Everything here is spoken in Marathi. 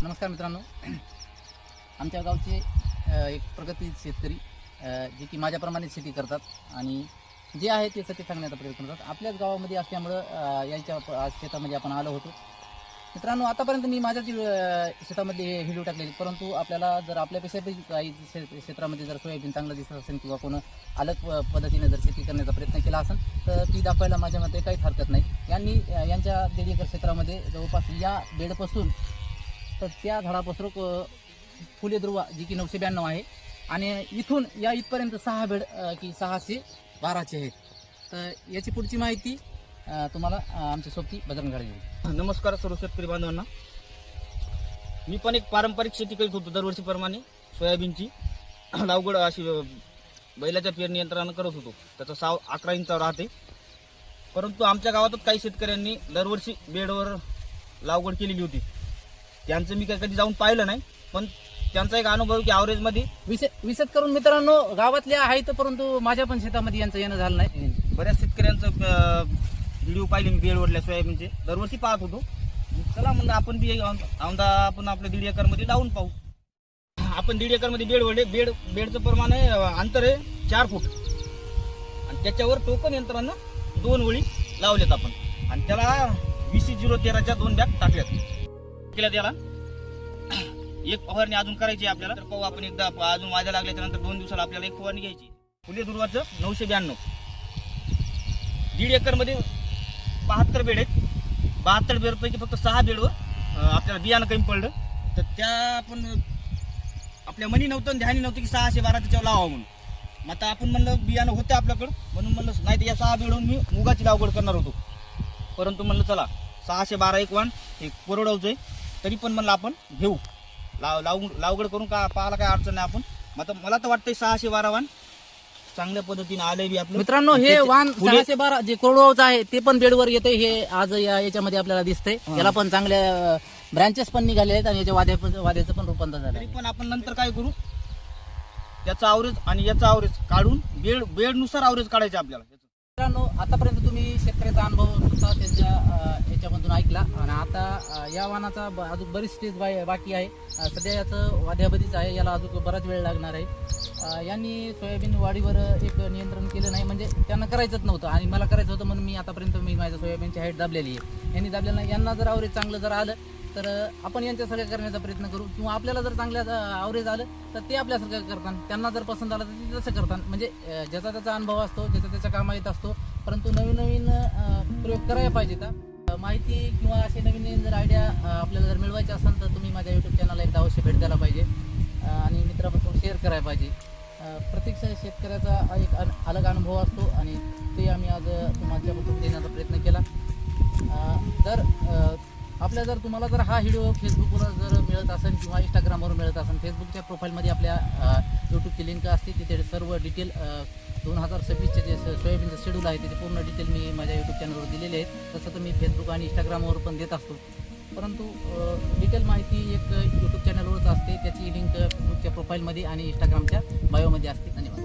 नमस्कार मित्रांनो, आमच्या गावचे एक प्रगतीशील शेतकरी जे की माझ्याप्रमाणे शेती करतात आणि जे आहे ते सत्य सांगण्याचा प्रयत्न करतात. आपल्याच गावामध्ये असल्यामुळं यांच्या शेतामध्ये आपण आलो होतो. मित्रांनो, आतापर्यंत मी माझ्याच शेतामध्ये हे व्हिडिओ टाकलेले, परंतु आपल्याला जर आपल्यापेक्षा काही क्षेत्रामध्ये जर सोयाबीन चांगलं दिसत असेल किंवा कोण अलग पद्धतीने जर शेती करण्याचा प्रयत्न केला असेल तर ती दाखवायला माझ्या मते काहीच हरकत नाही. यांच्या 1.5 एकर क्षेत्रामध्ये जवळपास या बेडपासून तर त्या झाडापासून फुले ध्रुवा जी की 992 आहे आणि इथून या इथपर्यंत 6 बेड की 612चे आहेत. तर याची पुढची माहिती तुम्हाला आमच्या सोबती बजरंग गाडे देईल. नमस्कार सर्व शेतकरी बांधवांना. मी पण एक पारंपरिक शेती करीत होतो दरवर्षीप्रमाणे. सोयाबीनची लावगड अशी बैलाच्या पेरणी यंत्रानं करत होतो. त्याचा साव 11 इंचावर राहते. परंतु आमच्या गावातच काही शेतकऱ्यांनी दरवर्षी बेडवर लावगड केलेली होती. त्यांचं मी कधी जाऊन पाहिलं नाही, पण त्यांचा एक अनुभव की ॲव्हरेजमध्ये विशेष करून मित्रांनो गावातल्या आहेत, परंतु माझ्या पण शेतामध्ये यांचं येणं झालं नाही. बऱ्याच शेतकऱ्यांचं व्हिडिओ पाहिले मी बेडवरल्या सोयाबीनचे. दरवर्षी पाहत होतो. चला म्हणलं आपण बी आपण आपल्या 1.5 एकरमध्ये लावून पाहू. आपण 1.5 एकरमध्ये बेड वळले. बेडचं प्रमाण आहे, अंतर आहे 4 फूट आणि त्याच्यावर टोकन यंत्रानं 2 ओळी लावल्यात आपण आणि त्याला 20-013च्या 2 बॅग टाकल्यात केल्या. त्याला एक फवारणी अजून करायची आपल्याला. तर पाहू आपण एकदा अजून वाजा लागल्याच्या नंतर 2 दिवसाला आपल्याला एक फवारणी घ्यायची. फुले दुर्वाचं 992. 1.5 एकरमध्ये 72 बेड आहेत. 72 बेडपैकी फक्त 6 बेडवर आपल्याला बियाणं कमी पडलं. तर त्या आपण आपल्या मनी नव्हतं, ध्यानी नव्हतं की 612 त्याच्यावर लावा म्हणून. मग आता आपण म्हणलं बियाणं होतं आपल्याकडं म्हणून म्हणलं नाही तर या 6 बेडवरून मी मुगाची लागवड करणार होतो. परंतु म्हणलं चला 612 एक वाण हे कोरडवचं आहे, तरी पण म्हणलं आपण घेऊ. लावगड करून का पाहायला काय अडचण नाही आपण. मग मला तर वाटतंय 612 वाण चांगल्या पद्धतीने आलंय बी आपलं. मित्रांनो, हे वाण 612 जे कोरडवाचं आहे ते पण बेडवर येते. हे आज याच्यामध्ये आपल्याला दिसतंय. याला पण चांगल्या ब्रँचेस पण निघाले आहेत आणि याच्या वाद्याचं पण रूपांतर झालं. तरी पण आपण नंतर काय करू, त्याचा ॲव्हरेज आणि याचा ॲव्हरेज काढून बेडनुसार ॲव्हरेज काढायचं आपल्याला. मित्रांनो, आतापर्यंत तुम्ही शेतकऱ्याचा अनुभव सुद्धा त्यांच्या याच्यामधून ऐकला आणि आता या वाहनाचा अजून बरीच स्टेज बाकी आहे. सध्या याचं वाद्याबधीच आहे. याला अजून बराच वेळ लागणार आहे. यांनी सोयाबीन वाढीवर एक नियंत्रण केलं नाही, म्हणजे त्यांना करायचंच नव्हतं आणि मला करायचं होतं म्हणून मी आतापर्यंत माझ्या सोयाबीनची हाईट दाबलेली आहे. यांनी दाबलेलं नाही. यांना जर ॲव्हरेज चांगलं जर आलं तर आपण यांच्यासारखं करण्याचा प्रयत्न करू, किंवा आपल्याला जर चांगलं ॲव्हरेज आलं तर ते आपल्यासारखं करतात. त्यांना जर पसंत आलं तर ते तसं करतात. म्हणजे ज्याचा त्याचा अनुभव असतो, ज्याचा त्याच्या कामा येत असतो, परंतु नवीन प्रयोग करायला पाहिजेत. माहिती किंवा असे नवीन जर आयडिया आपल्याला जर मिळवायचे असेल तर तुम्ही माझ्या यूट्यूब चॅनलला एकदा अवश्य भेट द्यायला पाहिजे आणि मित्रापासून शेअर करायला पाहिजे. प्रत्येक शेतकऱ्याचा एक अलग अनुभव असतो आणि ते आम्ही आज तुमच्यापासून देण्याचा प्रयत्न केला. जर तुम्हाला जर हा व्हिडिओ फेसबुकवर जर मिळत असेल किंवा इंस्टाग्रामवर मिळत असेल, फेसबुकच्या प्रोफाईलमध्ये आपल्या यूट्यूबची लिंक असते. तिथे सर्व डिटेल 2026चे जे सोयाबीनचं शेड्यूल आहे त्याचे पूर्ण डिटेल मी माझ्या यूट्यूब चॅनलवर दिलेले आहेत. तसं तर मी फेसबुक आणि इंस्टाग्रामवर पण देत असतो, परंतु डिटेल माहिती एक यूट्यूब चॅनलवरच असते. त्याची लिंक फेसबुकच्या प्रोफाईलमध्ये आणि इंस्टाग्रामच्या बायोमध्ये असते. धन्यवाद.